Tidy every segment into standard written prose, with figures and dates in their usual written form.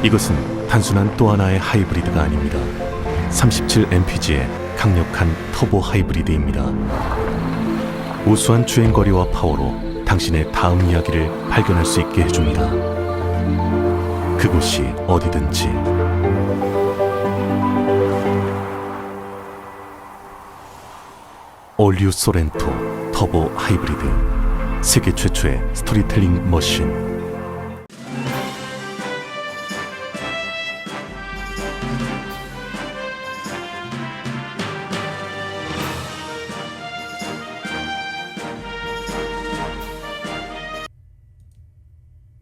이것은 단순한 또 하나의 하이브리드가 아닙니다. 37mpg의 강력한 터보 하이브리드입니다. 우수한 주행거리와 파워로 당신의 다음 이야기를 발견할 수 있게 해줍니다. 그곳이 어디든지. 올류 소렌토 터보 하이브리드, 세계 최초의 스토리텔링 머신.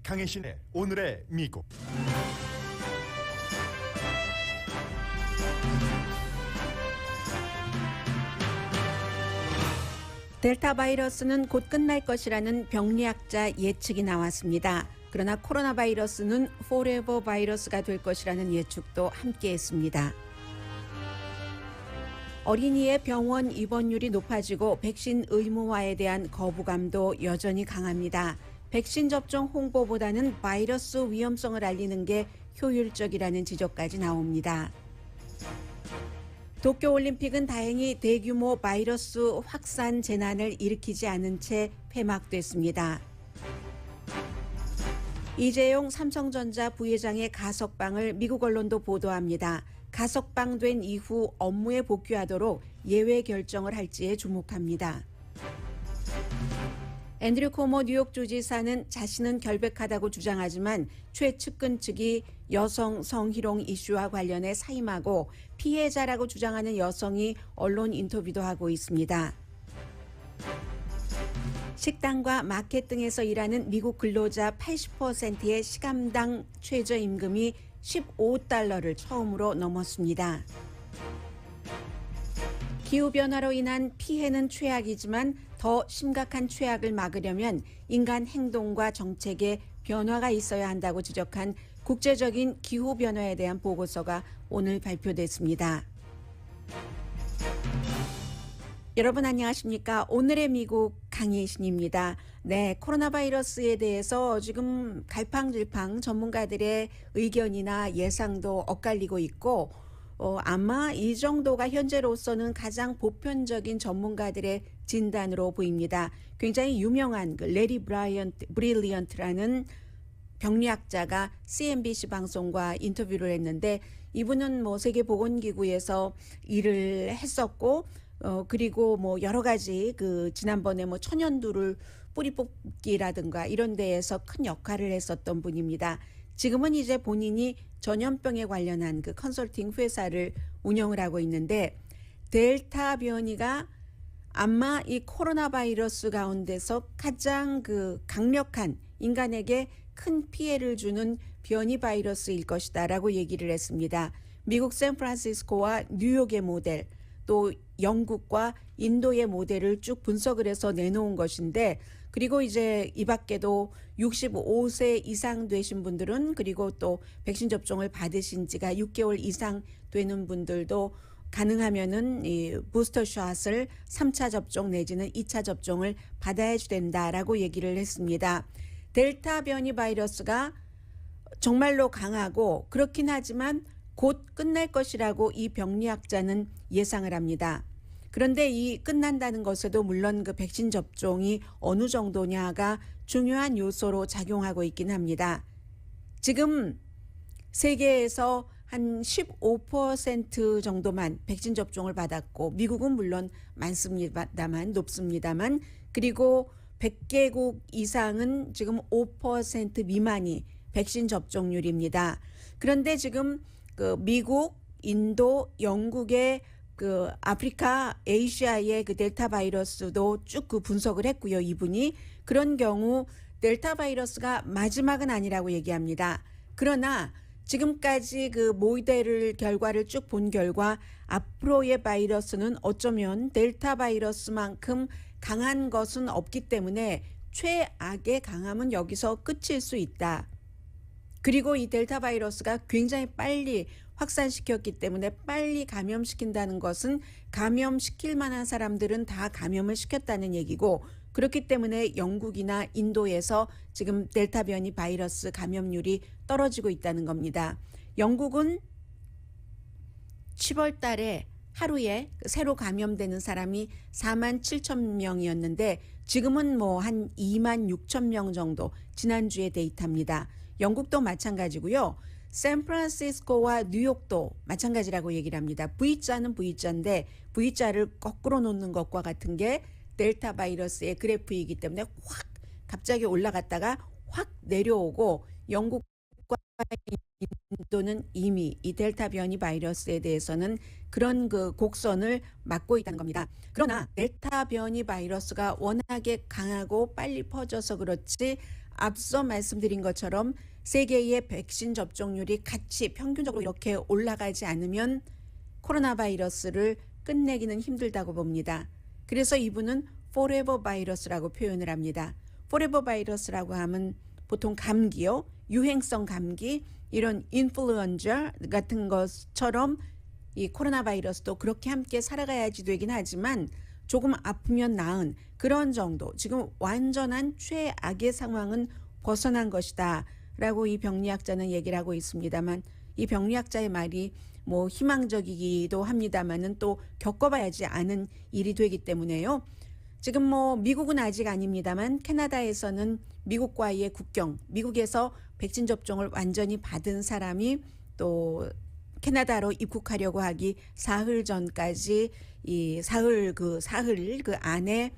강혜신의 오늘의 미국. 델타 바이러스는 곧 끝날 것이라는 병리학자 예측이 나왔습니다. 그러나 코로나 바이러스는 포레버 바이러스가 될 것이라는 예측도 함께했습니다. 어린이의 병원 입원율이 높아지고 백신 의무화에 대한 거부감도 여전히 강합니다. 백신 접종 홍보보다는 바이러스 위험성을 알리는 게 효율적이라는 지적까지 나옵니다. 도쿄올림픽은 다행히 대규모 바이러스 확산 재난을 일으키지 않은 채 폐막됐습니다. 이재용 삼성전자 부회장의 가석방을 미국 언론도 보도합니다. 가석방된 이후 업무에 복귀하도록 예외 결정을 할지에 주목합니다. 앤드류 코모 뉴욕주지사는 자신은 결백하다고 주장하지만 최측근 측이 여성 성희롱 이슈와 관련해 사임하고 피해자라고 주장하는 여성이 언론 인터뷰도 하고 있습니다. 식당과 마켓 등에서 일하는 미국 근로자 80%의 시간당 최저임금이 $15를 처음으로 넘었습니다. 기후변화로 인한 피해는 최악이지만 더 심각한 최악을 막으려면 인간 행동과 정책에 변화가 있어야 한다고 지적한 국제적인 기후변화에 대한 보고서가 오늘 발표됐습니다. 여러분 안녕하십니까? 오늘의 미국 강혜신입니다. 네, 코로나 바이러스에 대해서 지금 갈팡질팡 전문가들의 의견이나 예상도 엇갈리고 있고 아마 이 정도가 현재로서는 가장 보편적인 전문가들의 진단으로 보입니다. 굉장히 유명한 레리 브릴리언트라는 병리학자가 CNBC 방송과 인터뷰를 했는데 이분은 세계보건기구에서 일을 했었고 그리고 여러 가지 지난번에 천연두를 뿌리 뽑기라든가 이런 데에서 큰 역할을 했었던 분입니다. 지금은 이제 본인이 전염병에 관련한 컨설팅 회사를 운영을 하고 있는데 델타 변이가 아마 이 코로나 바이러스 가운데서 가장 강력한 인간에게 큰 피해를 주는 변이 바이러스일 것이다라고 얘기를 했습니다. 미국 샌프란시스코와 뉴욕의 모델 또 영국과 인도의 모델을 쭉 분석을 해서 내놓은 것인데 그리고 이제 이 밖에도 65세 이상 되신 분들은 그리고 또 백신 접종을 받으신 지가 6개월 이상 되는 분들도 가능하면은 이 부스터샷을 3차 접종 내지는 2차 접종을 받아야 된다라고 얘기를 했습니다. 델타 변이 바이러스가 정말로 강하고 그렇긴 하지만 곧 끝날 것이라고 이 병리학자는 예상을 합니다. 그런데 이 끝난다는 것에도 물론 백신 접종이 어느 정도냐가 중요한 요소로 작용하고 있긴 합니다. 지금 세계에서 한 15% 정도만 백신 접종을 받았고 미국은 물론 높습니다만 그리고 100개국 이상은 지금 5% 미만이 백신 접종률입니다. 그런데 지금 미국, 인도, 영국의 아프리카, 아시아의 델타 바이러스도 쭉 분석을 했고요. 이분이 그런 경우 델타 바이러스가 마지막은 아니라고 얘기합니다. 그러나 지금까지 모델 결과를 쭉 본 결과 앞으로의 바이러스는 어쩌면 델타 바이러스만큼 강한 것은 없기 때문에 최악의 강함은 여기서 끝일 수 있다. 그리고 이 델타 바이러스가 굉장히 빨리 확산시켰기 때문에 빨리 감염시킨다는 것은 감염시킬 만한 사람들은 다 감염을 시켰다는 얘기고 그렇기 때문에 영국이나 인도에서 지금 델타 변이 바이러스 감염률이 떨어지고 있다는 겁니다. 영국은 10월 달에 하루에 새로 감염되는 사람이 4만 7천 명이었는데 지금은 뭐 한 2만 6천 명 정도 지난주의 데이터입니다. 영국도 마찬가지고요. 샌프란시스코와 뉴욕도 마찬가지라고 얘기를 합니다. V자는 V자인데 V자를 거꾸로 놓는 것과 같은 게 델타 바이러스의 그래프이기 때문에 확 갑자기 올라갔다가 확 내려오고 영국과 인도는 이미 이 델타 변이 바이러스에 대해서는 그런 그 곡선을 맞고 있다는 겁니다. 그러나 델타 변이 바이러스가 워낙에 강하고 빨리 퍼져서 그렇지 앞서 말씀드린 것처럼 세계의 백신 접종률이 같이 평균적으로 이렇게 올라가지 않으면 코로나 바이러스를 끝내기는 힘들다고 봅니다. 그래서 이분은 forever 바이러스라고 표현을 합니다. forever 바이러스라고 하면 보통 감기요, 유행성 감기, 이런 인플루엔자 같은 것처럼 이 코로나 바이러스도 그렇게 함께 살아가야지 되긴 하지만 조금 아프면 나은 그런 정도, 지금 완전한 최악의 상황은 벗어난 것이다 라고 이 병리학자는 얘기를 하고 있습니다만, 이 병리학자의 말이 뭐 희망적이기도 합니다만은 또 겪어봐야지 아는 일이 되기 때문에요. 지금 뭐 미국은 아직 아닙니다만 캐나다에서는 미국과의 국경, 미국에서 백신 접종을 완전히 받은 사람이 또 캐나다로 입국하려고 하기 사흘 전까지 이 사흘 그 안에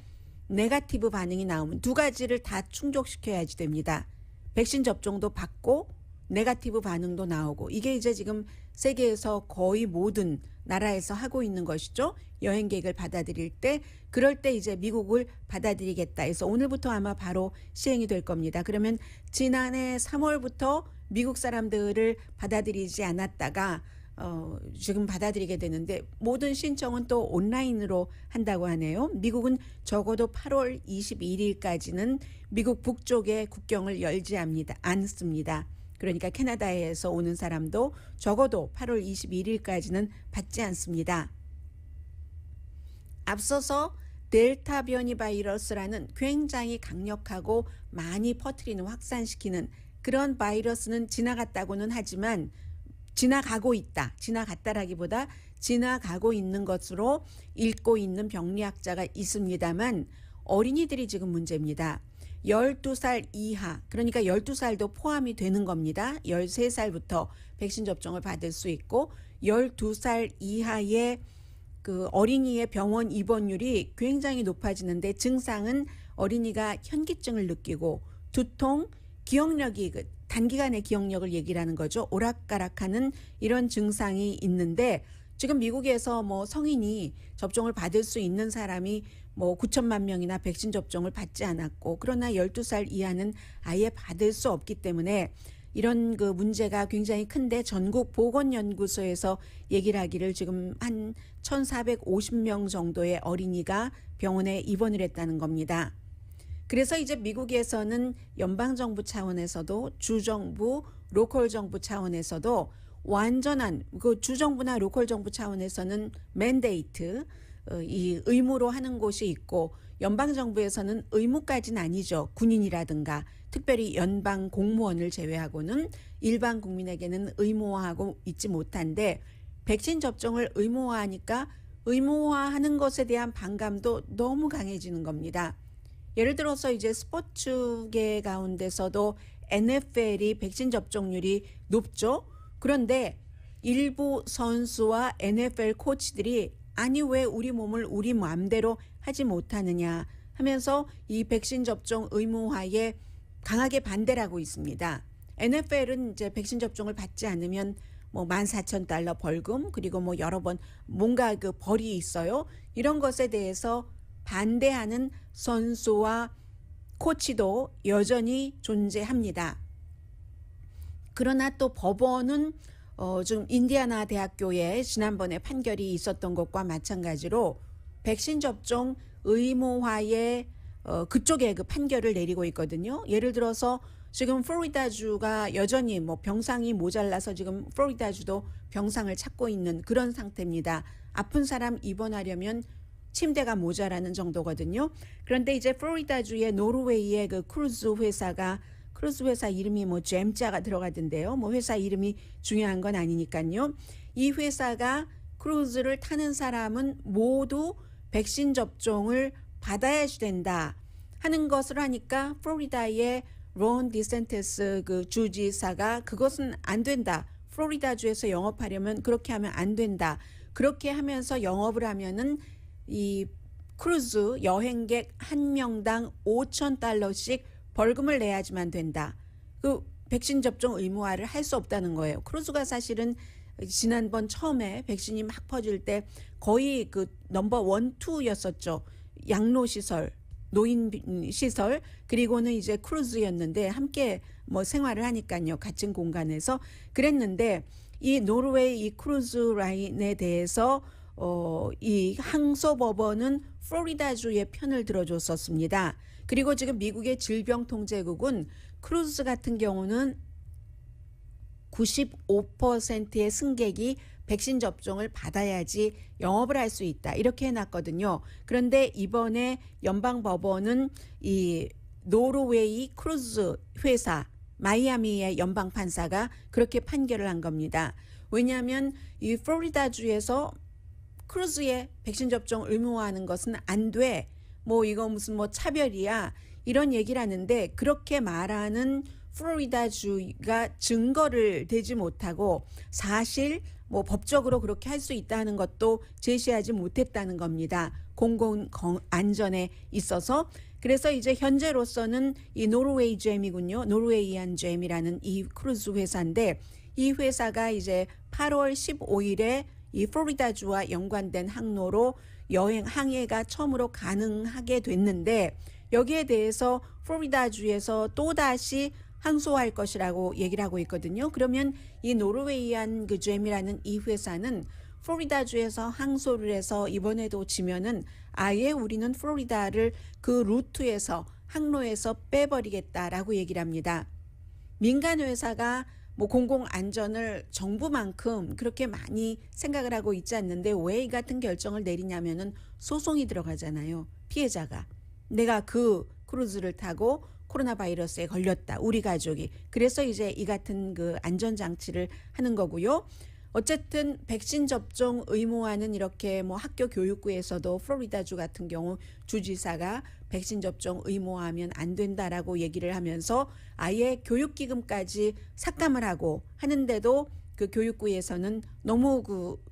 네거티브 반응이 나오면 두 가지를 다 충족시켜야지 됩니다. 백신 접종도 받고 네거티브 반응도 나오고, 이게 이제 지금 세계에서 거의 모든 나라에서 하고 있는 것이죠. 여행객을 받아들일 때, 그럴 때 이제 미국을 받아들이겠다 해서 오늘부터 아마 바로 시행이 될 겁니다. 그러면 지난해 3월부터 미국 사람들을 받아들이지 않았다가 지금 받아들이게 되는데 모든 신청은 또 온라인으로 한다고 하네요. 미국은 적어도 8월 21일까지는 미국 북쪽의 국경을 열지 않습니다. 그러니까 캐나다에서 오는 사람도 적어도 8월 21일까지는 받지 않습니다. 앞서서 델타 변이 바이러스라는 굉장히 강력하고 많이 퍼뜨리는, 확산시키는 그런 바이러스는 지나갔다고는 하지만 지나갔다라기보다 지나가고 있는 것으로 읽고 있는 병리학자가 있습니다만 어린이들이 지금 문제입니다. 12살 이하, 그러니까 12살도 포함이 되는 겁니다. 13살부터 백신 접종을 받을 수 있고 12살 이하의 그 어린이의 병원 입원율이 굉장히 높아지는데, 증상은 어린이가 현기증을 느끼고 두통, 기억력이 단기간의 기억력을 얘기를 하는 거죠. 오락가락하는 이런 증상이 있는데, 지금 미국에서 뭐 성인이 접종을 받을 수 있는 사람이 뭐 9천만 명이나 백신 접종을 받지 않았고, 그러나 12살 이하는 아예 받을 수 없기 때문에 이런 그 문제가 굉장히 큰데, 전국 보건연구소에서 얘기를 하기를 지금 한 1,450명 정도의 어린이가 병원에 입원을 했다는 겁니다. 그래서 이제 미국에서는 연방정부 차원에서도 주정부, 로컬 정부 차원에서도 완전한 그 주정부나 로컬 정부 차원에서는 맨데이트, 이 의무로 하는 곳이 있고, 연방정부에서는 의무까지는 아니죠. 군인이라든가 특별히 연방 공무원을 제외하고는 일반 국민에게는 의무화하고 있지 못한데, 백신 접종을 의무화하니까 의무화하는 것에 대한 반감도 너무 강해지는 겁니다. 예를 들어서 이제 스포츠계 가운데서도 NFL이 백신 접종률이 높죠. 그런데 일부 선수와 NFL 코치들이 아니 왜 우리 몸을 우리 마음대로 하지 못하느냐 하면서 이 백신 접종 의무화에 강하게 반대를 하고 있습니다. NFL은 이제 백신 접종을 받지 않으면 뭐 $14,000 벌금, 그리고 뭐 여러 번 뭔가 그 벌이 있어요. 이런 것에 대해서 반대하는 선수와 코치도 여전히 존재합니다. 그러나 또 법원은 좀 인디아나 대학교에 지난번에 판결이 있었던 것과 마찬가지로 백신 접종 의무화에 그쪽에 그 판결을 내리고 있거든요. 예를 들어서 지금 플로리다주가 여전히 뭐 병상이 모자라서 지금 플로리다주도 병상을 찾고 있는 그런 상태입니다. 아픈 사람 입원하려면 침대가 모자라는 정도거든요. 그런데 이제 플로리다주의 노르웨이의 그 크루즈 회사 이름이 뭐 잼자가 들어가던데요. 뭐 회사 이름이 중요한 건 아니니까요. 이 회사가 크루즈를 타는 사람은 모두 백신 접종을 받아야지 된다 하는 것을 하니까 플로리다의 론 디센티스 그 주지사가 그것은 안 된다. 플로리다주에서 영업하려면 그렇게 하면 안 된다. 그렇게 하면서 영업을 하면은 이 크루즈 여행객 한 명당 $5,000씩 벌금을 내야지만 된다. 그 백신 접종 의무화를 할 수 없다는 거예요. 크루즈가 사실은 지난번 처음에 백신이 막 퍼질 때 거의 그 넘버 1, 2였었죠. 양로 시설, 노인 시설, 그리고는 이제 크루즈였는데 함께 뭐 생활을 하니까요. 같은 공간에서 그랬는데 이 노르웨이 이 크루즈 라인에 대해서 이 항소법원은 플로리다주의 편을 들어줬었습니다. 그리고 지금 미국의 질병통제국은 크루즈 같은 경우는 95%의 승객이 백신 접종을 받아야지 영업을 할 수 있다. 이렇게 해놨거든요. 그런데 이번에 연방법원은 이 노르웨이 크루즈 회사 마이애미의 연방판사가 그렇게 판결을 한 겁니다. 왜냐하면 이 플로리다주에서 크루즈에 백신 접종 의무화하는 것은 안 돼. 뭐 이거 무슨 뭐 차별이야. 이런 얘기를 하는데 그렇게 말하는 플로리다주가 증거를 대지 못하고 사실 뭐 법적으로 그렇게 할 수 있다는 것도 제시하지 못했다는 겁니다. 공공 안전에 있어서. 그래서 이제 현재로서는 이 노르웨이 잼이군요. 노르웨이안 잼이라는 이 크루즈 회사인데 이 회사가 이제 8월 15일에 이 플로리다주와 연관된 항로로 항해가 처음으로 가능하게 됐는데 여기에 대해서 플로리다주에서 또다시 항소할 것이라고 얘기를 하고 있거든요. 그러면 이 노르웨이안 그 잼이라는 이 회사는 플로리다주에서 항소를 해서 이번에도 지면은 아예 우리는 플로리다를 그 루트에서 항로에서 빼버리겠다라고 얘기를 합니다. 민간 회사가 뭐 공공 안전을 정부만큼 그렇게 많이 생각을 하고 있지 않는데 왜 이 같은 결정을 내리냐면은 소송이 들어가잖아요. 피해자가 내가 그 크루즈를 타고 코로나 바이러스에 걸렸다. 우리 가족이. 그래서 이제 이 같은 그 안전 장치를 하는 거고요. 어쨌든 백신 접종 의무화는 이렇게 뭐 학교 교육부에서도 플로리다주 같은 경우 주지사가 백신 접종 의무화하면 안 된다라고 얘기를 하면서 아예 교육기금까지 삭감을 하고 하는데도 그 교육부에서는 너무 그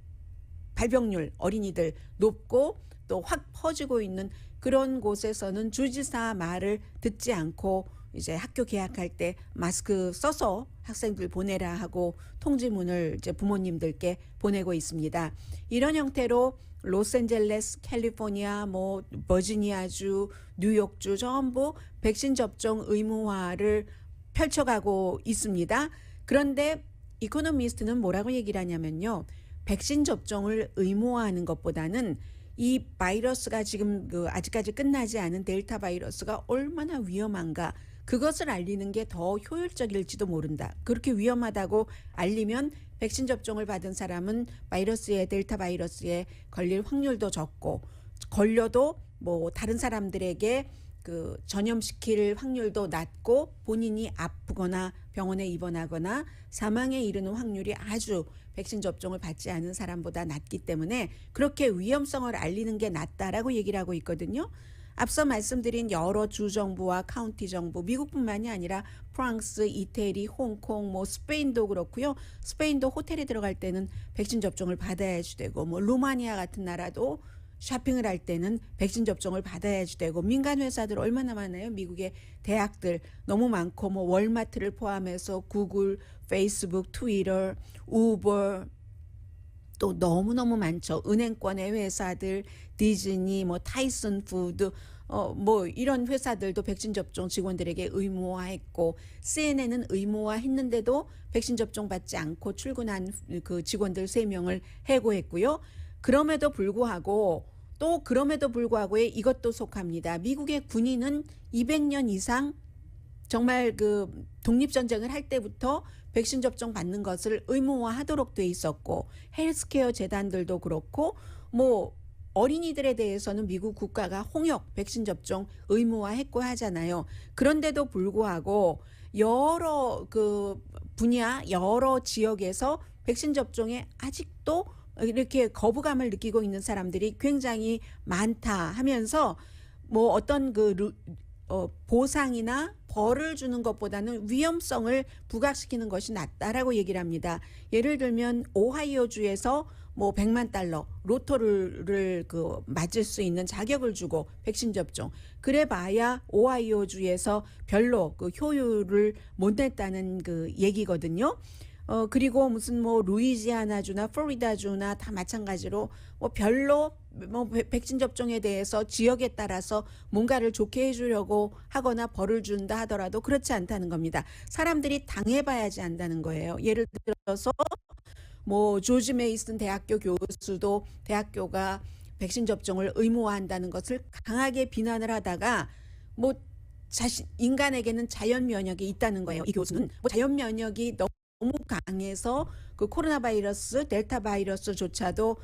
발병률 어린이들 높고 또 확 퍼지고 있는 그런 곳에서는 주지사 말을 듣지 않고 이제 학교 개학할 때 마스크 써서 학생들 보내라 하고 통지문을 이제 부모님들께 보내고 있습니다. 이런 형태로 로스앤젤레스, 캘리포니아, 뭐 버지니아주, 뉴욕주 전부 백신 접종 의무화를 펼쳐가고 있습니다. 그런데 이코노미스트는 뭐라고 얘기를 하냐면요. 백신 접종을 의무화하는 것보다는 이 바이러스가 지금 그 아직까지 끝나지 않은 델타 바이러스가 얼마나 위험한가 그것을 알리는 게 더 효율적일지도 모른다. 그렇게 위험하다고 알리면 백신 접종을 받은 사람은 델타 바이러스에 걸릴 확률도 적고 걸려도 뭐 다른 사람들에게 그 전염시킬 확률도 낮고 본인이 아프거나 병원에 입원하거나 사망에 이르는 확률이 아주 백신 접종을 받지 않은 사람보다 낮기 때문에 그렇게 위험성을 알리는 게 낫다라고 얘기를 하고 있거든요. 앞서 말씀드린 여러 주정부와 카운티 정부, 미국뿐만이 아니라 프랑스, 이태리, 홍콩, 뭐 스페인도 그렇고요. 스페인도 호텔에 들어갈 때는 백신 접종을 받아야지 되고 뭐 루마니아 같은 나라도 쇼핑을 할 때는 백신 접종을 받아야지 되고 민간 회사들 얼마나 많아요. 미국의 대학들 너무 많고 뭐 월마트를 포함해서 구글, 페이스북, 트위터, 우버 또 너무너무 많죠. 은행권의 회사들, 디즈니, 뭐 타이슨 푸드 뭐 이런 회사들도 백신 접종 직원들에게 의무화했고 CNN은 의무화했는데도 백신 접종 받지 않고 출근한 그 직원들 3명을 해고했고요. 그럼에도 불구하고 이것도 속합니다. 미국의 군인은 200년 이상 정말 그 독립전쟁을 할 때부터 백신 접종 받는 것을 의무화하도록 돼 있었고 헬스케어 재단들도 그렇고 뭐 어린이들에 대해서는 미국 국가가 홍역 백신 접종 의무화했고 하잖아요. 그런데도 불구하고 여러 그 분야, 여러 지역에서 백신 접종에 아직도 이렇게 거부감을 느끼고 있는 사람들이 굉장히 많다 하면서 뭐 어떤 보상이나 벌을 주는 것보다는 위험성을 부각시키는 것이 낫다라고 얘기를 합니다. 예를 들면 오하이오주에서 뭐 100만 달러 로또를 맞을 수 있는 자격을 주고 백신 접종. 그래 봐야 오하이오주에서 별로 그 효율을 못 냈다는 그 얘기거든요. 그리고 무슨 뭐 루이지아나주나 플로리다주나 다 마찬가지로 뭐 별로 뭐 백신 접종에 대해서 지역에 따라서 뭔가를 좋게 해주려고 하거나 벌을 준다 하더라도 그렇지 않다는 겁니다. 사람들이 당해봐야지 안다는 거예요. 예를 들어서 뭐 조지 메이슨 대학교 교수도 대학교가 백신 접종을 의무화한다는 것을 강하게 비난을 하다가 뭐 인간에게는 자연 면역이 있다는 거예요. 이 교수는 뭐 자연 면역이 너무 강해서 그 코로나 바이러스, 델타 바이러스조차도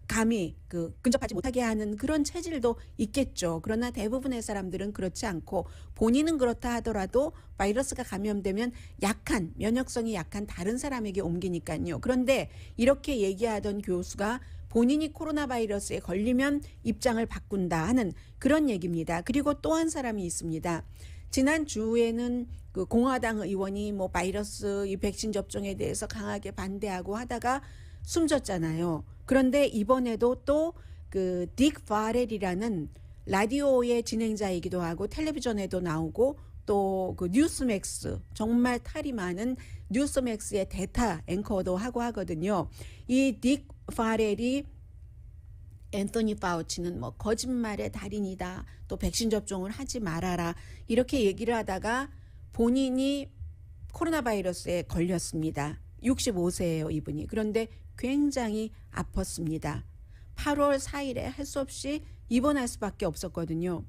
감히 근접하지 못하게 하는 그런 체질도 있겠죠. 그러나 대부분의 사람들은 그렇지 않고 본인은 그렇다 하더라도 바이러스가 감염되면 면역성이 약한 다른 사람에게 옮기니까요. 그런데 이렇게 얘기하던 교수가 본인이 코로나 바이러스에 걸리면 입장을 바꾼다 하는 그런 얘기입니다. 그리고 또 한 사람이 있습니다. 지난 주에는 그 공화당 의원이 뭐 바이러스 이 백신 접종에 대해서 강하게 반대하고 하다가 숨졌잖아요. 그런데 이번에도 또 그 딕 파렐이라는 라디오의 진행자이기도 하고 텔레비전에도 나오고 또 그 뉴스맥스 정말 탈이 많은 뉴스맥스의 대타 앵커도 하고 하거든요. 이 딕 파렐이 앤토니 파우치는 뭐 거짓말의 달인이다. 또 백신 접종을 하지 말아라. 이렇게 얘기를 하다가 본인이 코로나 바이러스에 걸렸습니다. 65세예요, 이분이. 그런데 굉장히 아팠습니다. 8월 4일에 할 수 없이 입원할 수밖에 없었거든요.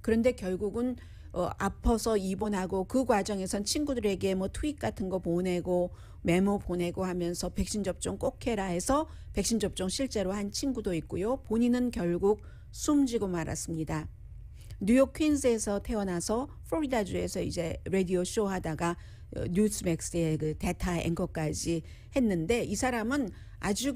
그런데 결국은 아파서 입원하고 그 과정에선 친구들에게 뭐 트윗 같은 거 보내고 메모 보내고 하면서 백신 접종 꼭 해라 해서 백신 접종 실제로 한 친구도 있고요. 본인은 결국 숨지고 말았습니다. 뉴욕 퀸즈에서 태어나서 플로리다주에서 이제 라디오 쇼 하다가 뉴스맥스의 그 대타 앵커까지 했는데 이 사람은 아주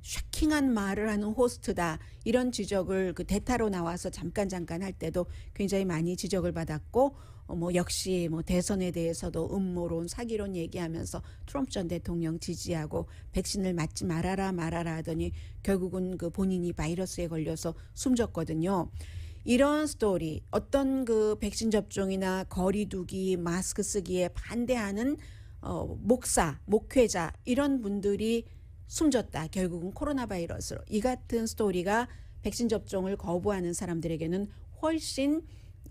샤킹한 말을 하는 호스트다. 이런 지적을 그 대타로 나와서 잠깐 할 때도 굉장히 많이 지적을 받았고 뭐 역시 뭐 대선에 대해서도 음모론, 사기론 얘기하면서 트럼프 전 대통령 지지하고 백신을 맞지 말아라 하더니 결국은 그 본인이 바이러스에 걸려서 숨졌거든요. 이런 스토리, 어떤 그 백신 접종이나 거리 두기, 마스크 쓰기에 반대하는 목회자 이런 분들이 숨졌다. 결국은 코로나 바이러스로. 이 같은 스토리가 백신 접종을 거부하는 사람들에게는 훨씬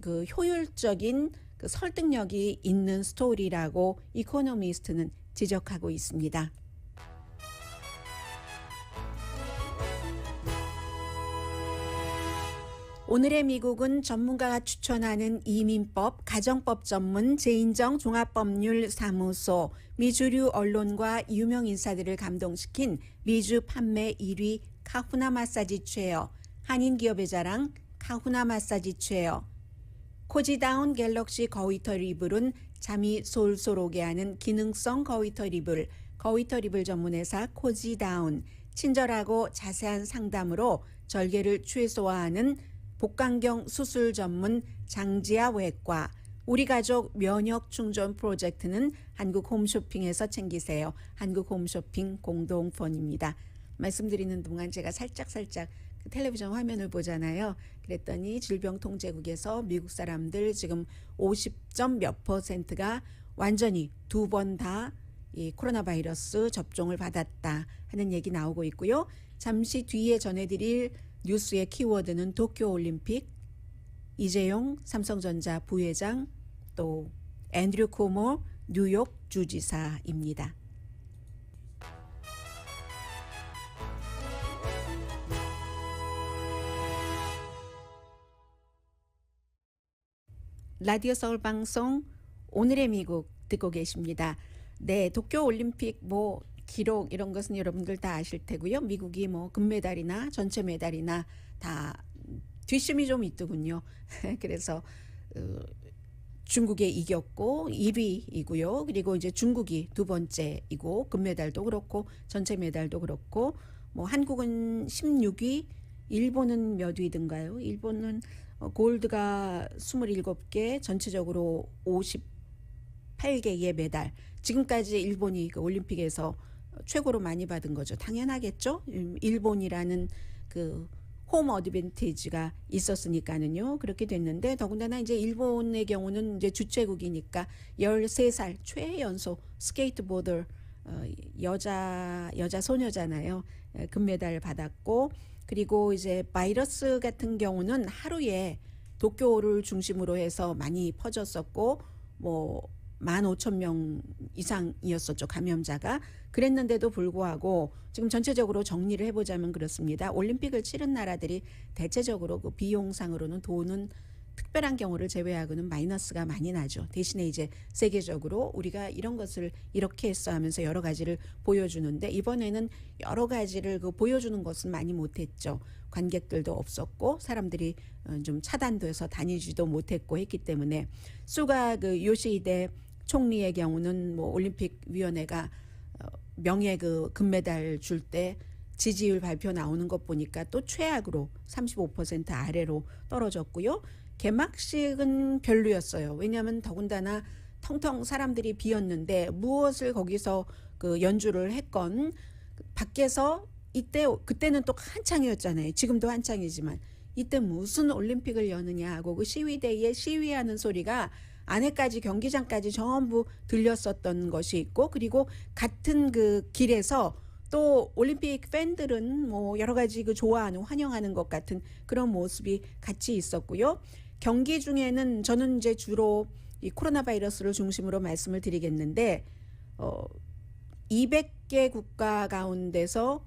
그 효율적인 그 설득력이 있는 스토리라고 이코노미스트는 지적하고 있습니다. 오늘의 미국은 전문가가 추천하는 이민법, 가정법 전문 재인정 종합법률 사무소, 미주류 언론과 유명 인사들을 감동시킨 미주 판매 1위 카후나 마사지 체어, 한인 기업의 자랑 카후나 마사지 체어, 코지다운 갤럭시 거위털 이불은 잠이 솔솔 오게 하는 기능성 거위털 이불, 거위털 이불 전문회사 코지다운, 친절하고 자세한 상담으로 절개를 최소화하는 복강경 수술 전문 장지아 외과, 우리 가족 면역 충전 프로젝트는 한국 홈쇼핑에서 챙기세요. 한국 홈쇼핑 공동펀입니다. 말씀드리는 동안 제가 살짝 그 텔레비전 화면을 보잖아요. 그랬더니 질병통제국에서 미국 사람들 지금 50점 몇 %가 완전히 2번 다 이 코로나 바이러스 접종을 받았다 하는 얘기 나오고 있고요. 잠시 뒤에 전해드릴 뉴스의 키워드는 도쿄올림픽, 이재용 삼성전자 부회장, 또 앤드류 코모 뉴욕 주지사입니다. 라디오 서울 방송 오늘의 미국 듣고 계십니다. 네, 도쿄올림픽 뭐 기록 이런 것은 여러분들 다 아실 테고요. 미국이 뭐 금메달이나 전체 메달이나 다 뒷심이 좀 있더군요. 그래서 중국에 이겼고 2위이고요. 그리고 이제 중국이 두 번째이고 금메달도 그렇고 전체 메달도 그렇고 뭐 한국은 16위, 일본은 몇 위든가요? 일본은 골드가 27개, 전체적으로 58개의 메달. 지금까지 일본이 그 올림픽에서 최고로 많이 받은 거죠. 당연하겠죠. 일본이라는 그 홈 어드밴티지가 있었으니까는요. 그렇게 됐는데 더군다나 이제 일본의 경우는 이제 주최국이니까 13살 최연소 스케이트보더 여자 소녀잖아요. 금메달 받았고 그리고 이제 바이러스 같은 경우는 하루에 도쿄를 중심으로 해서 많이 퍼졌었고 뭐 15,000명 이상이었었죠. 감염자가. 그랬는데도 불구하고 지금 전체적으로 정리를 해보자면 그렇습니다. 올림픽을 치른 나라들이 대체적으로 그 비용상으로는 돈은 특별한 경우를 제외하고는 마이너스가 많이 나죠. 대신에 이제 세계적으로 우리가 이런 것을 이렇게 했어 하면서 여러 가지를 보여주는데 이번에는 여러 가지를 그 보여주는 것은 많이 못했죠. 관객들도 없었고 사람들이 좀 차단돼서 다니지도 못했고 했기 때문에 수가 그 요시히데 총리의 경우는 뭐 올림픽 위원회가 명예 그 금메달 줄 때 지지율 발표 나오는 것 보니까 또 최악으로 35% 아래로 떨어졌고요. 개막식은 별로였어요. 왜냐하면 더군다나 텅텅 사람들이 비었는데 무엇을 거기서 그 연주를 했건 밖에서 그때는 또 한창이었잖아요. 지금도 한창이지만 이때 무슨 올림픽을 여느냐 하고 그 시위대에 시위하는 소리가 안에까지 경기장까지 전부 들렸었던 것이 있고 그리고 같은 그 길에서 또 올림픽 팬들은 뭐 여러 가지 그 좋아하는 환영하는 것 같은 그런 모습이 같이 있었고요. 경기 중에는 저는 이제 주로 이 코로나 바이러스를 중심으로 말씀을 드리겠는데 200개 국가 가운데서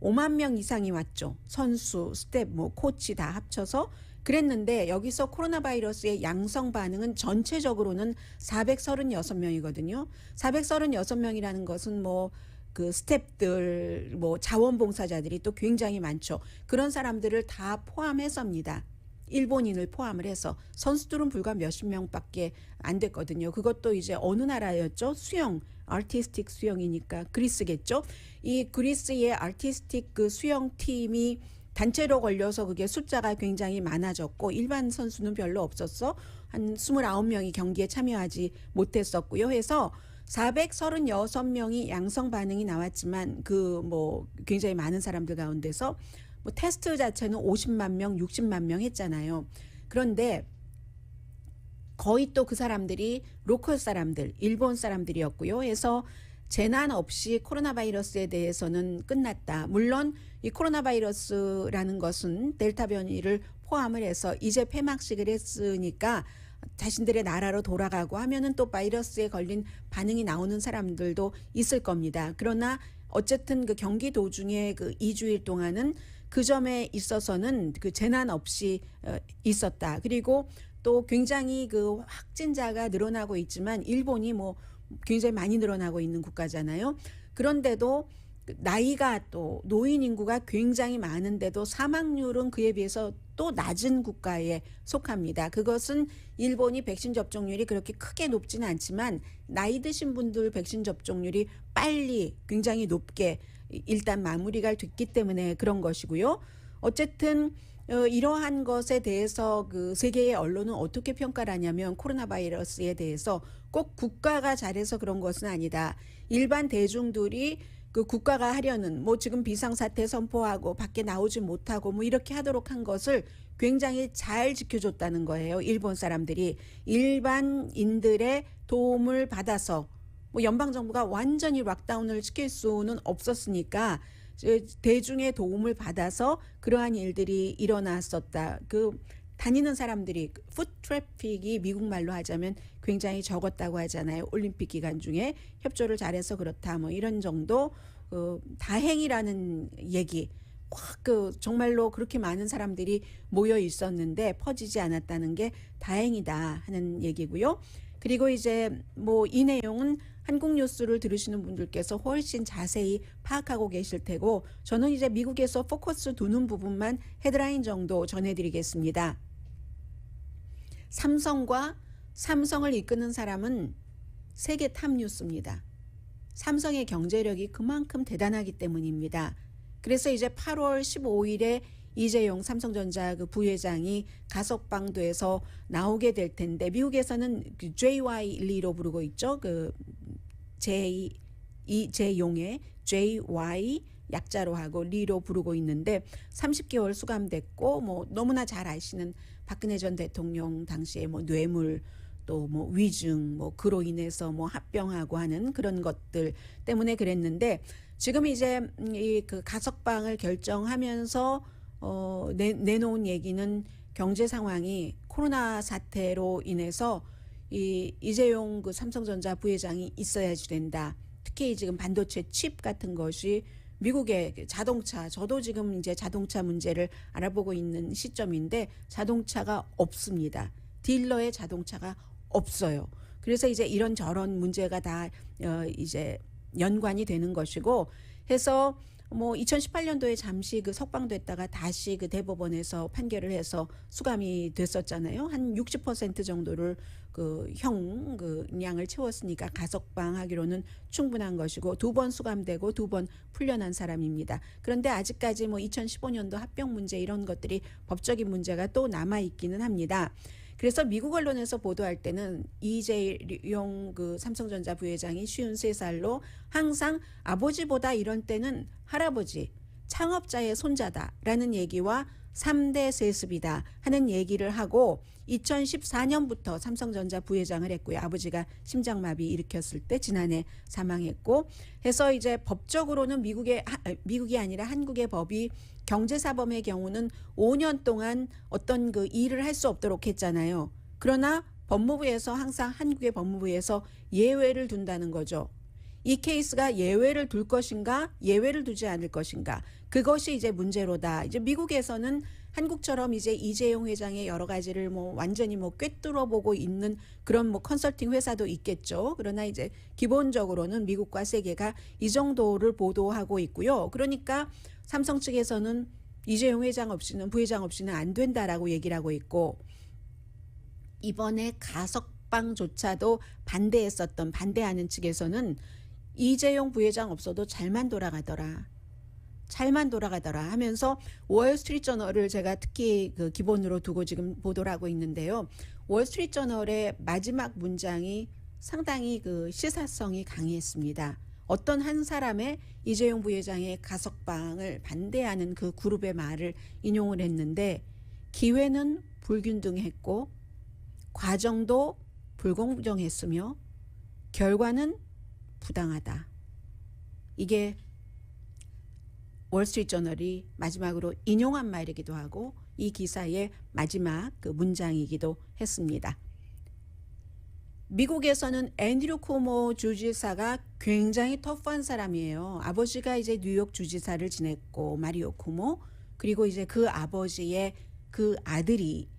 5만 명 이상이 왔죠. 선수, 스텝, 뭐 코치 다 합쳐서 그랬는데 여기서 코로나 바이러스의 양성 반응은 전체적으로는 436명이거든요. 436명이라는 것은 뭐 그 스텝들, 뭐 자원봉사자들이 또 굉장히 많죠. 그런 사람들을 다 포함해서입니다. 일본인을 포함을 해서 선수들은 불과 몇십 명밖에 안 됐거든요. 그것도 이제 어느 나라였죠? 수영, 아티스틱 수영이니까 그리스겠죠. 이 그리스의 아티스틱 그 수영팀이 단체로 걸려서 그게 숫자가 굉장히 많아졌고 일반 선수는 별로 없었어. 한 29명이 경기에 참여하지 못했었고요. 해서 436명이 양성 반응이 나왔지만 그 뭐 굉장히 많은 사람들 가운데서 뭐 테스트 자체는 50만 명, 60만 명 했잖아요. 그런데 거의 또 그 사람들이 로컬 사람들, 일본 사람들이었고요. 해서 재난 없이 코로나 바이러스에 대해서는 끝났다. 물론 이 코로나 바이러스라는 것은 델타 변이를 포함을 해서 이제 폐막식을 했으니까 자신들의 나라로 돌아가고 하면은 또 바이러스에 걸린 반응이 나오는 사람들도 있을 겁니다. 그러나 어쨌든 그 경기 도중에 그 2주일 동안은 그 점에 있어서는 그 재난 없이 있었다. 그리고 또 굉장히 그 확진자가 늘어나고 있지만 일본이 뭐 굉장히 많이 늘어나고 있는 국가잖아요. 그런데도 나이가 또 노인 인구가 굉장히 많은데도 사망률은 그에 비해서 또 낮은 국가에 속합니다. 그것은 일본이 백신 접종률이 그렇게 크게 높지는 않지만 나이 드신 분들 백신 접종률이 빨리 굉장히 높게 일단 마무리가 됐기 때문에 그런 것이고요. 어쨌든 이러한 것에 대해서 그 세계의 언론은 어떻게 평가를 하냐면 코로나 바이러스에 대해서 꼭 국가가 잘해서 그런 것은 아니다. 일반 대중들이 그 국가가 하려는 뭐 지금 비상사태 선포하고 밖에 나오지 못하고 뭐 이렇게 하도록 한 것을 굉장히 잘 지켜줬다는 거예요. 일본 사람들이 일반인들의 도움을 받아서 뭐 연방정부가 완전히 락다운을 시킬 수는 없었으니까 대중의 도움을 받아서 그러한 일들이 일어났었다. 그 다니는 사람들이 풋 트래픽이 미국 말로 하자면 굉장히 적었다고 하잖아요. 올림픽 기간 중에 협조를 잘해서 그렇다. 뭐 이런 정도 다행이라는 얘기. 그 정말로 그렇게 많은 사람들이 모여 있었는데 퍼지지 않았다는 게 다행이다 하는 얘기고요. 그리고 이제 뭐 이 내용은 한국 뉴스를 들으시는 분들께서 훨씬 자세히 파악하고 계실 테고 저는 이제 미국에서 포커스 두는 부분만 헤드라인 정도 전해드리겠습니다. 삼성을 이끄는 사람은 세계 탑 뉴스입니다. 삼성의 경제력이 그만큼 대단하기 때문입니다. 그래서 이제 8월 15일에 이재용 삼성전자 그 부회장이 가석방돼서 나오게 될 텐데 미국에서는 그 JY 리로 부르고 있죠. 그 이재용의 JY 약자로 하고 리로 부르고 있는데 30개월 수감됐고 뭐 너무나 잘 아시는 박근혜 전 대통령 당시에 뭐 뇌물 또 뭐 위증 뭐 그로 인해서 뭐 합병하고 하는 그런 것들 때문에 그랬는데 지금 이제 이 그 가석방을 결정하면서 내놓은 얘기는 경제 상황이 코로나 사태로 인해서 이재용 그 삼성전자 부회장이 있어야지 된다. 특히 지금 반도체 칩 같은 것이 미국의 자동차, 저도 지금 이제 자동차 문제를 알아보고 있는 시점인데 자동차가 없습니다. 딜러의 자동차가 없어요. 그래서 이제 이런 저런 문제가 다 이제 연관이 되는 것이고 해서 뭐 2018년도에 잠시 그 석방됐다가 다시 그 대법원에서 판결을 해서 수감이 됐었잖아요. 한 60% 정도를 그 형량을 채웠으니까 가석방하기로는 충분한 것이고 2번 수감되고 2번 풀려난 사람입니다. 그런데 아직까지 뭐 2015년도 합병 문제 이런 것들이 법적인 문제가 또 남아 있기는 합니다. 그래서 미국 언론에서 보도할 때는 이재용 그 삼성전자 부회장이 53살로 항상 아버지보다 이런 때는 할아버지, 창업자의 손자다라는 얘기와 3대 세습이다 하는 얘기를 하고 2014년부터 삼성전자 부회장을 했고요. 아버지가 심장마비 일으켰을 때 지난해 사망했고 해서 이제 법적으로는 미국이 아니라 한국의 법이 경제사범의 경우는 5년 동안 어떤 그 일을 할 수 없도록 했잖아요. 그러나 법무부에서 항상 한국의 법무부에서 예외를 둔다는 거죠. 이 케이스가 예외를 둘 것인가, 예외를 두지 않을 것인가. 그것이 이제 문제로다. 이제 미국에서는 한국처럼 이제 이재용 회장의 여러 가지를 뭐 완전히 뭐 꿰뚫어 보고 있는 그런 뭐 컨설팅 회사도 있겠죠. 그러나 이제 기본적으로는 미국과 세계가 이 정도를 보도하고 있고요. 그러니까 삼성 측에서는 이재용 회장 없이는 부회장 없이는 안 된다라고 얘기를 하고 있고 이번에 가석방조차도 반대하는 측에서는 이재용 부회장 없어도 잘만 돌아가더라 하면서 월스트리트저널을 제가 특히 그 기본으로 두고 지금 보도를 하고 있는데요. 월스트리트저널의 마지막 문장이 상당히 그 시사성이 강했습니다. 어떤 한 사람의 이재용 부회장의 가석방을 반대하는 그 그룹의 말을 인용을 했는데 기회는 불균등했고 과정도 불공정했으며 결과는 부당하다. 이게 월스트리트저널이 마지막으로 인용한 말이기도 하고 이 기사의 마지막 그 문장이기도 했습니다. 미국에서는 앤드류 쿠모 주지사가 굉장히 터프한 사람이에요. 아버지가 이제 뉴욕 주지사를 지냈고 마리오 쿠모 그리고 이제 그 아버지의 그 아들이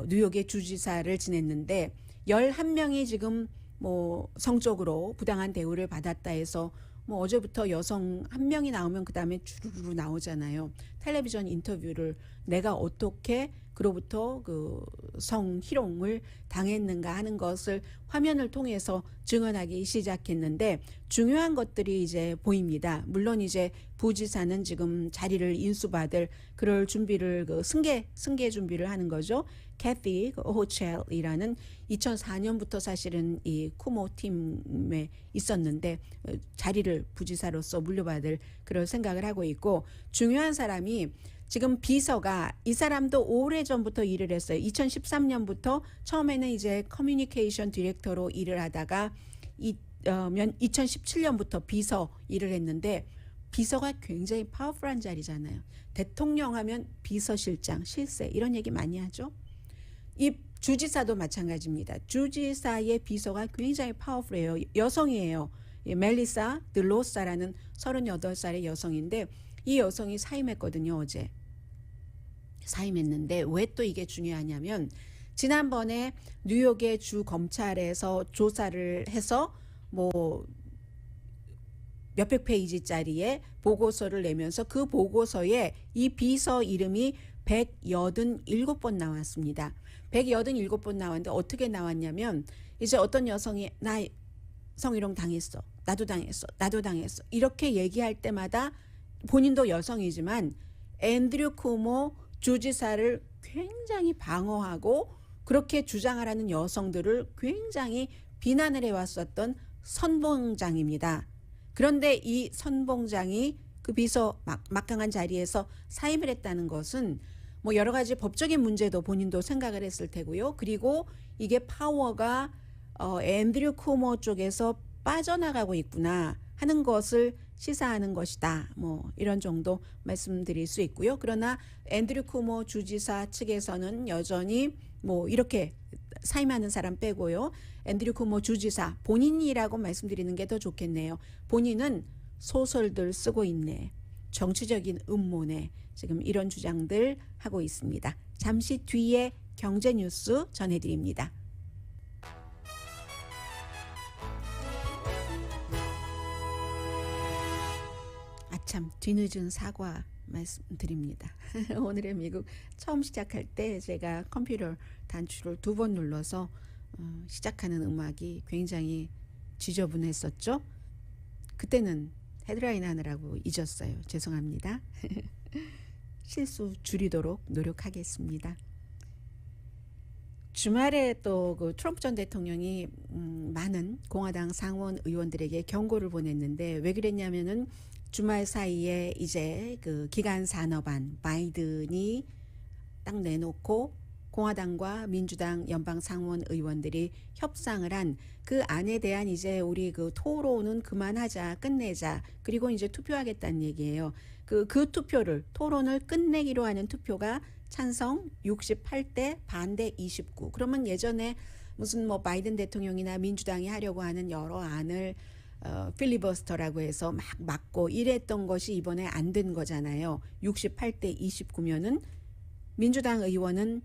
뉴욕의 주지사를 지냈는데 11명이 지금 뭐 성적으로 부당한 대우를 받았다 해서 뭐 어제부터 여성 한 명이 나오면 그 다음에 주르르 나오잖아요. 텔레비전 인터뷰를 내가 어떻게 그로부터 그 성희롱을 당했는가 하는 것을 화면을 통해서 증언하기 시작했는데 중요한 것들이 이제 보입니다. 물론 이제 부지사는 지금 자리를 인수받을 그럴 준비를 그 승계 준비를 하는 거죠. 캐티 호첼이라는 2004년부터 사실은 이 쿠모 팀에 있었는데 자리를 부지사로서 물려받을 그럴 생각을 하고 있고 중요한 사람이 지금 비서가 이 사람도 오래전부터 일을 했어요. 2013년부터 처음에는 이제 커뮤니케이션 디렉터로 일을 하다가 2017년부터 비서 일을 했는데 비서가 굉장히 파워풀한 자리잖아요. 대통령 하면 비서실장, 실세 이런 얘기 많이 하죠. 이 주지사도 마찬가지입니다. 주지사의 비서가 굉장히 파워풀해요. 여성이에요. 멜리사 드로사라는 38살의 여성인데 이 여성이 사임했거든요. 어제. 사임했는데 왜 또 이게 중요하냐면 지난번에 뉴욕의 주 검찰에서 조사를 해서 뭐 몇백 페이지짜리의 보고서를 내면서 그 보고서에 이 비서 이름이 187번 나왔습니다. 187번 나왔는데 어떻게 나왔냐면 이제 어떤 여성이 나 성희롱 당했어. 나도 당했어. 나도 당했어. 이렇게 얘기할 때마다 본인도 여성이지만 앤드류 쿠모 주지사를 굉장히 방어하고 그렇게 주장하라는 여성들을 굉장히 비난을 해왔었던 선봉장입니다. 그런데 이 선봉장이 그 비서 막강한 자리에서 사임을 했다는 것은 뭐 여러 가지 법적인 문제도 본인도 생각을 했을 테고요. 그리고 이게 파워가 앤드류 쿠모 쪽에서 빠져나가고 있구나 하는 것을 시사하는 것이다. 뭐 이런 정도 말씀드릴 수 있고요. 그러나 앤드류 쿠모 주지사 측에서는 여전히 뭐 이렇게 사임하는 사람 빼고요. 앤드류 쿠모 주지사 본인이라고 말씀드리는 게 더 좋겠네요. 본인은 소설들 쓰고 있네. 정치적인 음모네. 지금 이런 주장들 하고 있습니다. 잠시 뒤에 경제 뉴스 전해드립니다. 아참 뒤늦은 사과 말씀드립니다. 오늘의 미국 처음 시작할 때 제가 컴퓨터 단추를 2번 눌러서 시작하는 음악이 굉장히 지저분했었죠. 그때는 헤드라인 하느라고 잊었어요. 죄송합니다. 실수 줄이도록 노력하겠습니다. 주말에 또 그 트럼프 전 대통령이 많은 공화당 상원 의원들에게 경고를 보냈는데 왜 그랬냐면은 주말 사이에 이제 그 기간 산업안 바이든이 딱 내놓고 공화당과 민주당 연방 상원 의원들이 협상을 한 그 안에 대한 이제 우리 그 토론은 그만하자, 끝내자. 그리고 이제 투표하겠다는 얘기예요. 그 투표를 토론을 끝내기로 하는 투표가 찬성 68대 반대 29. 그러면 예전에 무슨 뭐 바이든 대통령이나 민주당이 하려고 하는 여러 안을 필리버스터라고 해서 막 막고 이랬던 것이 이번에 안 된 거잖아요. 68대 29면은 민주당 의원은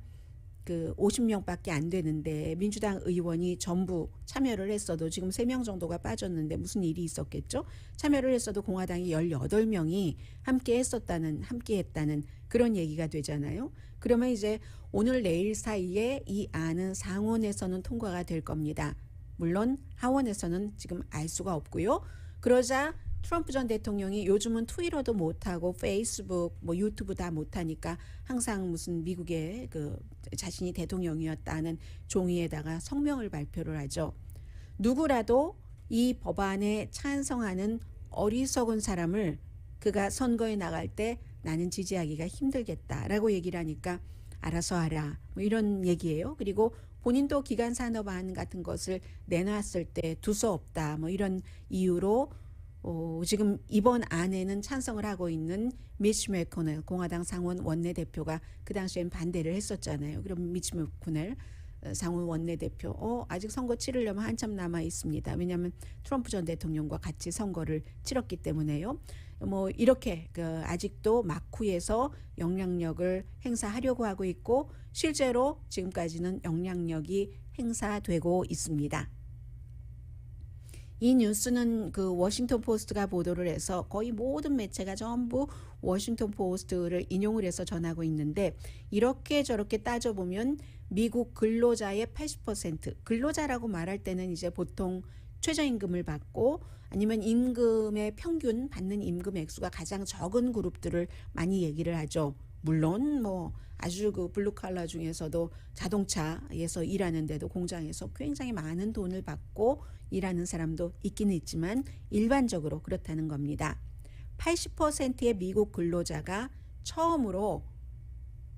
그 50명밖에 안 되는데 민주당 의원이 전부 참여를 했어도 지금 3명 정도가 빠졌는데 무슨 일이 있었겠죠? 참여를 했어도 공화당이 18명이 함께 했다는 그런 얘기가 되잖아요. 그러면 이제 오늘 내일 사이에 이 안은 상원에서는 통과가 될 겁니다. 물론 하원에서는 지금 알 수가 없고요. 그러자 트럼프 전 대통령이 요즘은 트위터도 못하고 페이스북, 뭐 유튜브 다 못하니까 항상 무슨 미국의 그 자신이 대통령이었다는 종이에다가 성명을 발표를 하죠. 누구라도 이 법안에 찬성하는 어리석은 사람을 그가 선거에 나갈 때 나는 지지하기가 힘들겠다라고 얘기를 하니까 알아서 하라 뭐 이런 얘기예요. 그리고 본인도 기간 산업안 같은 것을 내놨을 때 두서없다 뭐 이런 이유로 지금 이번 안에는 찬성을 하고 있는 미치 맥코넬 공화당 상원 원내대표가 그 당시엔 반대를 했었잖아요. 그럼 미치 맥코넬 상원 원내대표 아직 선거 치르려면 한참 남아 있습니다. 왜냐하면 트럼프 전 대통령과 같이 선거를 치렀기 때문에요. 뭐 이렇게 아직도 막후에서 영향력을 행사하려고 하고 있고 실제로 지금까지는 영향력이 행사되고 있습니다. 이 뉴스는 그 워싱턴 포스트가 보도를 해서 거의 모든 매체가 전부 워싱턴 포스트를 인용을 해서 전하고 있는데 이렇게 저렇게 따져보면 미국 근로자의 80% 근로자라고 말할 때는 이제 보통 최저임금을 받고 아니면 임금의 평균 받는 임금 액수가 가장 적은 그룹들을 많이 얘기를 하죠. 물론 뭐 아주 그 블루칼라 중에서도 자동차에서 일하는데도 공장에서 굉장히 많은 돈을 받고 일하는 사람도 있기는 있지만 일반적으로 그렇다는 겁니다. 80%의 미국 근로자가 처음으로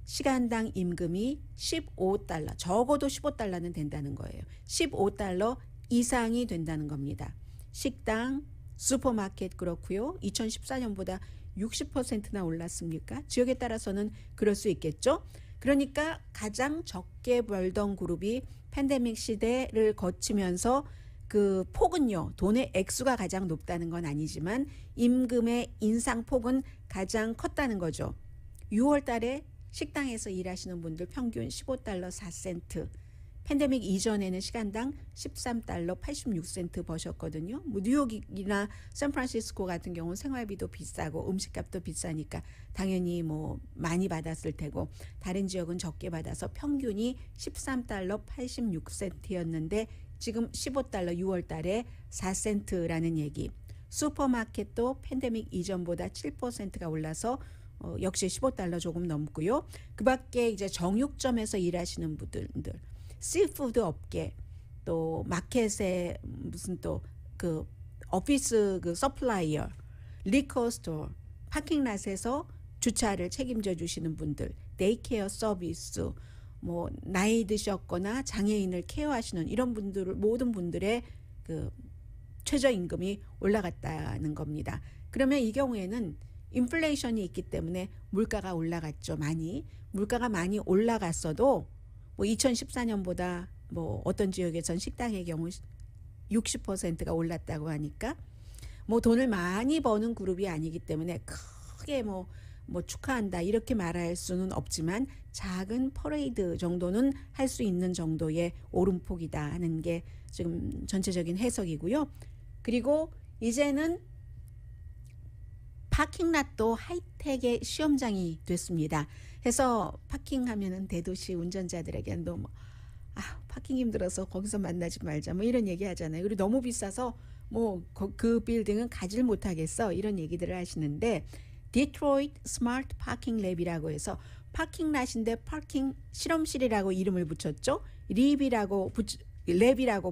시간당 임금이 15달러, 적어도 15달러는 된다는 거예요. 15달러 이상이 된다는 겁니다. 식당, 슈퍼마켓 그렇고요. 2014년보다 60%나 올랐습니까? 지역에 따라서는 그럴 수 있겠죠. 그러니까 가장 적게 벌던 그룹이 팬데믹 시대를 거치면서 그 폭은요. 돈의 액수가 가장 높다는 건 아니지만 임금의 인상폭은 가장 컸다는 거죠. 6월 달에 식당에서 일하시는 분들 평균 15달러 4센트. 팬데믹 이전에는 시간당 13달러 86센트 버셨거든요. 뭐 뉴욕이나 샌프란시스코 같은 경우는 생활비도 비싸고 음식값도 비싸니까 당연히 뭐 많이 받았을 테고, 다른 지역은 적게 받아서 평균이 13달러 86센트였는데 지금 15달러 6월 달에 4센트라는 얘기. 슈퍼마켓도 팬데믹 이전보다 7%가 올라서 역시 15달러 조금 넘고요. 그 밖에 이제 정육점에서 일하시는 분들, 시푸드 업계, 또 마켓에 무슨 또 그 오피스 그 서플라이어, 리커 스토어, 파킹랏에서 주차를 책임져 주시는 분들, 데이케어 서비스, 뭐 나이 드셨거나 장애인을 케어하시는 이런 분들, 모든 분들의 그 최저임금이 올라갔다는 겁니다. 그러면 이 경우에는 인플레이션이 있기 때문에 물가가 올라갔죠. 물가가 많이 올라갔어도 뭐 2014년보다 뭐 어떤 지역에선 식당의 경우 60%가 올랐다고 하니까 뭐 돈을 많이 버는 그룹이 아니기 때문에 크게 뭐 축하한다 이렇게 말할 수는 없지만 작은 퍼레이드 정도는 할 수 있는 정도의 오름폭이다 하는 게 지금 전체적인 해석이고요. 그리고 이제는 파킹랏도 하이텍의 시험장이 됐습니다. 해서 파킹하면은 대도시 운전자들에게는 너무 파킹 힘들어서 거기서 만나지 말자 뭐 이런 얘기 하잖아요. 그리고 너무 비싸서 뭐 그 빌딩은 가지를 못하겠어 이런 얘기들을 하시는데, 디트로이트 스마트 파킹 랩이라고 해서 파킹랏인데 파킹 실험실이라고 이름을 붙였죠. 랩이라고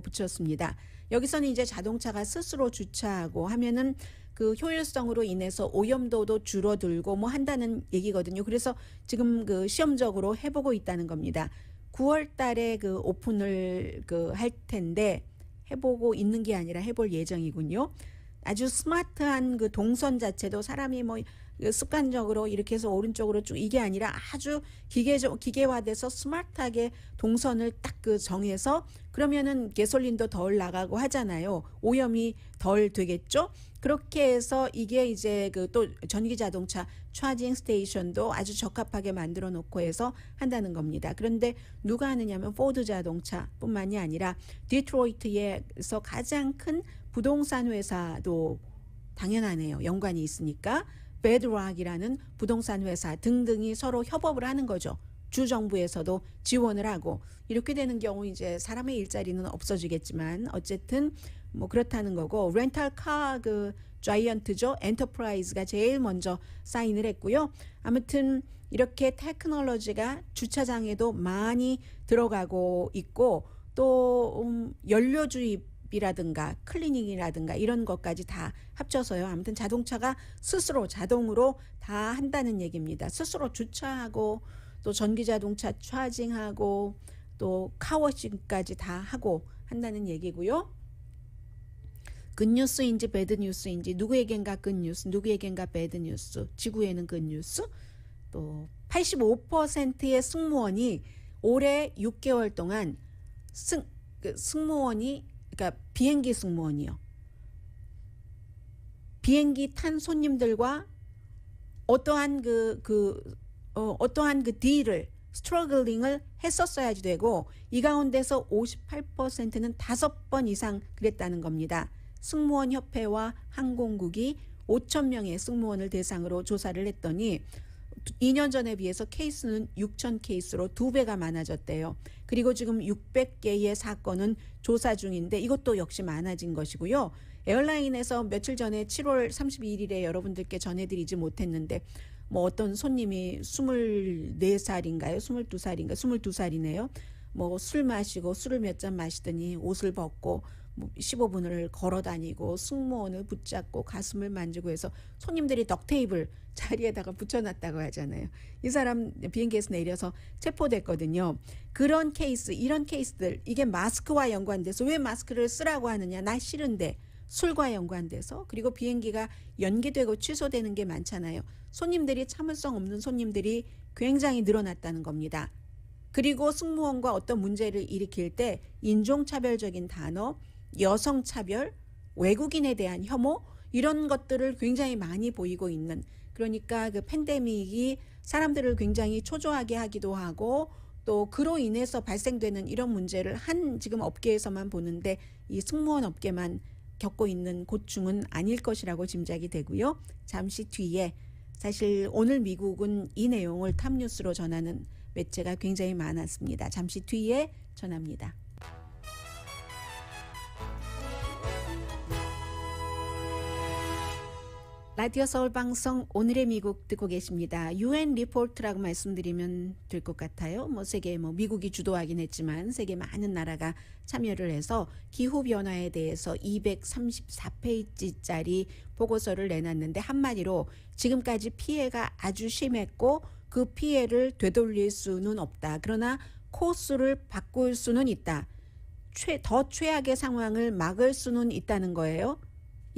붙였습니다. 여기서는 이제 자동차가 스스로 주차하고 하면은 그 효율성으로 인해서 오염도도 줄어들고 뭐 한다는 얘기거든요. 그래서 지금 그 시험적으로 해보고 있다는 겁니다. 9월 달에 그 오픈을 할 텐데 해보고 있는 게 아니라 해볼 예정이군요. 아주 스마트한 그 동선 자체도 사람이 뭐 습관적으로 이렇게 해서 오른쪽으로 쭉 이게 아니라 아주 기계화돼서 스마트하게 동선을 딱 그 정해서, 그러면은 가솔린도 덜 나가고 하잖아요. 오염이 덜 되겠죠. 그렇게 해서 이게 이제 그 또 전기 자동차 차징 스테이션도 아주 적합하게 만들어 놓고 해서 한다는 겁니다. 그런데 누가 하느냐면 포드 자동차뿐만이 아니라 디트로이트에서 가장 큰 부동산 회사도 당연하네요. 연관이 있으니까 베드락이라는 부동산 회사 등등이 서로 협업을 하는 거죠. 주 정부에서도 지원을 하고, 이렇게 되는 경우 이제 사람의 일자리는 없어지겠지만 어쨌든 뭐 그렇다는 거고, 렌탈카 그 자이언트죠. 엔터프라이즈가 제일 먼저 사인을 했고요. 아무튼 이렇게 테크놀로지가 주차장에도 많이 들어가고 있고, 또 연료 주입이라든가 클리닝이라든가 이런 것까지 다 합쳐서요. 아무튼 자동차가 스스로 자동으로 다 한다는 얘기입니다. 스스로 주차하고 또 전기자동차 차징하고 또 카워싱까지 다 하고 한다는 얘기고요. 굿뉴스인지 배드뉴스인지, 누구에겐가 굿뉴스, 누구에겐가 배드뉴스, 지구에는 굿뉴스. 또 85%의 승무원이 올해 6개월 동안 승무원이, 그러니까 비행기 승무원이요, 비행기 탄 손님들과 어떠한 어떠한 그 딜을 스트러글링을 했었어야지 되고, 이 가운데서 58%는 5번 이상 그랬다는 겁니다. 승무원 협회와 항공국이 5,000명의 승무원을 대상으로 조사를 했더니 2년 전에 비해서 케이스는 6,000 케이스로 2배가 많아졌대요. 그리고 지금 600개의 사건은 조사 중인데 이것도 역시 많아진 것이고요. 에어라인에서 며칠 전에 7월 31일에 여러분들께 전해드리지 못했는데, 뭐 어떤 손님이 24살인가요? 22살인가? 22살이네요. 뭐 술 마시고 술을 몇 잔 마시더니 옷을 벗고 15분을 걸어 다니고 승무원을 붙잡고 가슴을 만지고 해서 손님들이 덕테이블 자리에다가 붙여놨다고 하잖아요. 이 사람 비행기에서 내려서 체포됐거든요. 그런 케이스, 이런 케이스들, 이게 마스크와 연관돼서 왜 마스크를 쓰라고 하느냐, 나 싫은데, 술과 연관돼서, 그리고 비행기가 연기되고 취소되는 게 많잖아요. 손님들이, 참을성 없는 손님들이 굉장히 늘어났다는 겁니다. 그리고 승무원과 어떤 문제를 일으킬 때 인종차별적인 단어, 여성차별, 외국인에 대한 혐오, 이런 것들을 굉장히 많이 보이고 있는, 그러니까 그 팬데믹이 사람들을 굉장히 초조하게 하기도 하고 또 그로 인해서 발생되는 이런 문제를 한 지금 업계에서만 보는데 이 승무원 업계만 겪고 있는 고충은 아닐 것이라고 짐작이 되고요. 잠시 뒤에 사실 오늘 미국은 이 내용을 탑뉴스로 전하는 매체가 굉장히 많았습니다. 잠시 뒤에 전합니다. 라디오 서울 방송 오늘의 미국 듣고 계십니다. UN 리포트라고 말씀드리면 될 것 같아요. 세계 미국이 주도하긴 했지만 세계 많은 나라가 참여를 해서 기후 변화에 대해서 234페이지짜리 보고서를 내놨는데 한마디로 지금까지 피해가 아주 심했고 그 피해를 되돌릴 수는 없다. 그러나 코스를 바꿀 수는 있다. 더 최악의 상황을 막을 수는 있다는 거예요.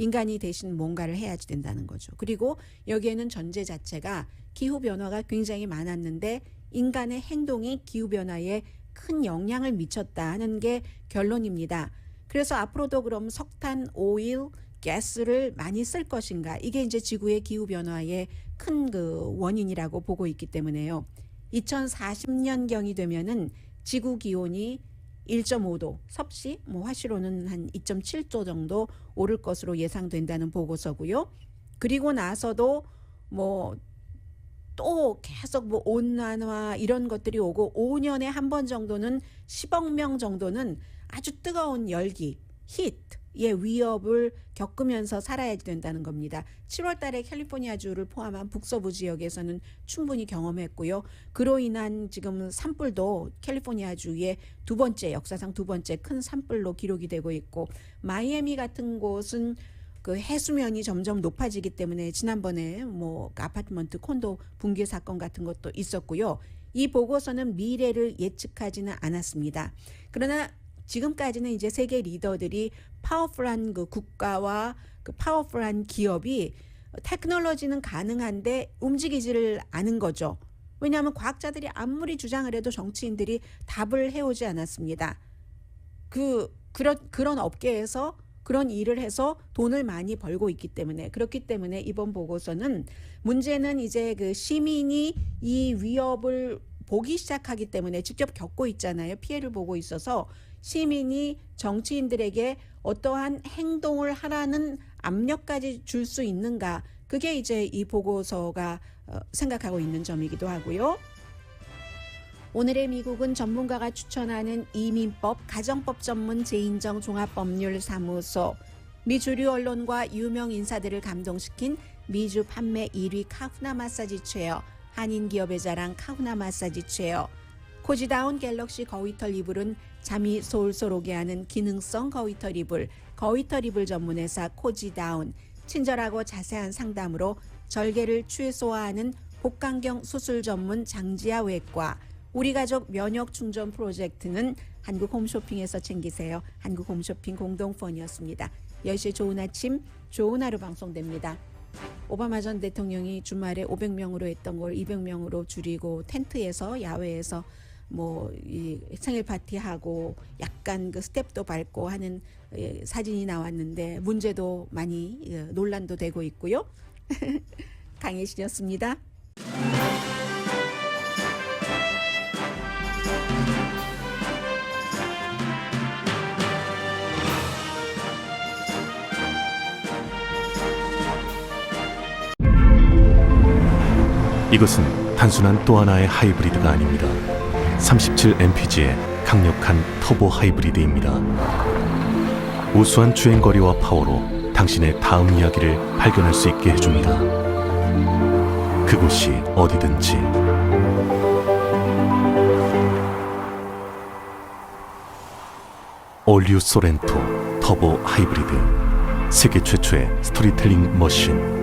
인간이 대신 뭔가를 해야지 된다는 거죠. 그리고 여기에는 전제 자체가 기후변화가 굉장히 많았는데 인간의 행동이 기후변화에 큰 영향을 미쳤다 하는 게 결론입니다. 그래서 앞으로도 그럼 석탄, 오일, 가스를 많이 쓸 것인가? 이게 이제 지구의 기후변화의 큰 그 원인이라고 보고 있기 때문에요. 2040년경이 되면은 지구 기온이 1.5도 섭씨 화씨로는 한 2.7도 정도 오를 것으로 예상된다는 보고서고요. 그리고 나서도 또 계속 온난화 이런 것들이 오고 5년에 한 번 정도는 10억 명 정도는 아주 뜨거운 열기, 히트의 위협을 겪으면서 살아야 된다는 겁니다. 7월 달에 캘리포니아주를 포함한 북서부 지역에서는 충분히 경험했고요. 그로 인한 지금 산불도 캘리포니아주의 역사상 두 번째 큰 산불로 기록이 되고 있고 마이애미 같은 곳은 그 해수면이 점점 높아지기 때문에 지난번에 아파트먼트 콘도 붕괴 사건 같은 것도 있었고요. 이 보고서는 미래를 예측하지는 않았습니다. 그러나 지금까지는 이제 세계 리더들이 파워풀한 그 국가와 그 파워풀한 기업이 테크놀로지는 가능한데 움직이지를 않은 거죠. 왜냐하면 과학자들이 아무리 주장을 해도 정치인들이 답을 해오지 않았습니다. 그런 업계에서 그런 일을 해서 돈을 많이 벌고 있기 때문에 그렇기 때문에 이번 보고서는 문제는 이제 그 시민이 이 위협을 보기 시작하기 때문에 직접 겪고 있잖아요. 피해를 보고 있어서 시민이 정치인들에게 어떠한 행동을 하라는 압력까지 줄 수 있는가? 그게 이제 이 보고서가 생각하고 있는 점이기도 하고요. 오늘의 미국은 전문가가 추천하는 이민법, 가정법 전문 재인정 종합법률사무소, 미 주류 언론과 유명 인사들을 감동시킨 미주 판매 1위 카후나 마사지 체어, 한인 기업의 자랑 카후나 마사지 체어, 코지다운 갤럭시 거위털 이불은 잠이 솔솔 오게 하는 기능성 거위털 이불, 거위털 이불 전문회사 코지다운, 친절하고 자세한 상담으로 절개를 최소화하는 복강경 수술 전문 장지아 외과, 우리 가족 면역 충전 프로젝트는 한국 홈쇼핑에서 챙기세요. 한국 홈쇼핑 공동펀이었습니다. 10시에 좋은 아침, 좋은 하루 방송됩니다. 오바마 전 대통령이 주말에 500명으로 했던 걸 200명으로 줄이고 텐트에서 야외에서 이 생일 파티하고 약간 그 스텝도 밟고 하는 사진이 나왔는데 문제도 많이 논란도 되고 있고요. 강혜신이었습니다. 이것은 단순한 또 하나의 하이브리드가 아닙니다. 37mpg의 강력한 터보 하이브리드입니다. 우수한 주행거리와 파워로 당신의 다음 이야기를 발견할 수 있게 해줍니다. 그곳이 어디든지. 올류 소렌토 터보 하이브리드, 세계 최초의 스토리텔링 머신.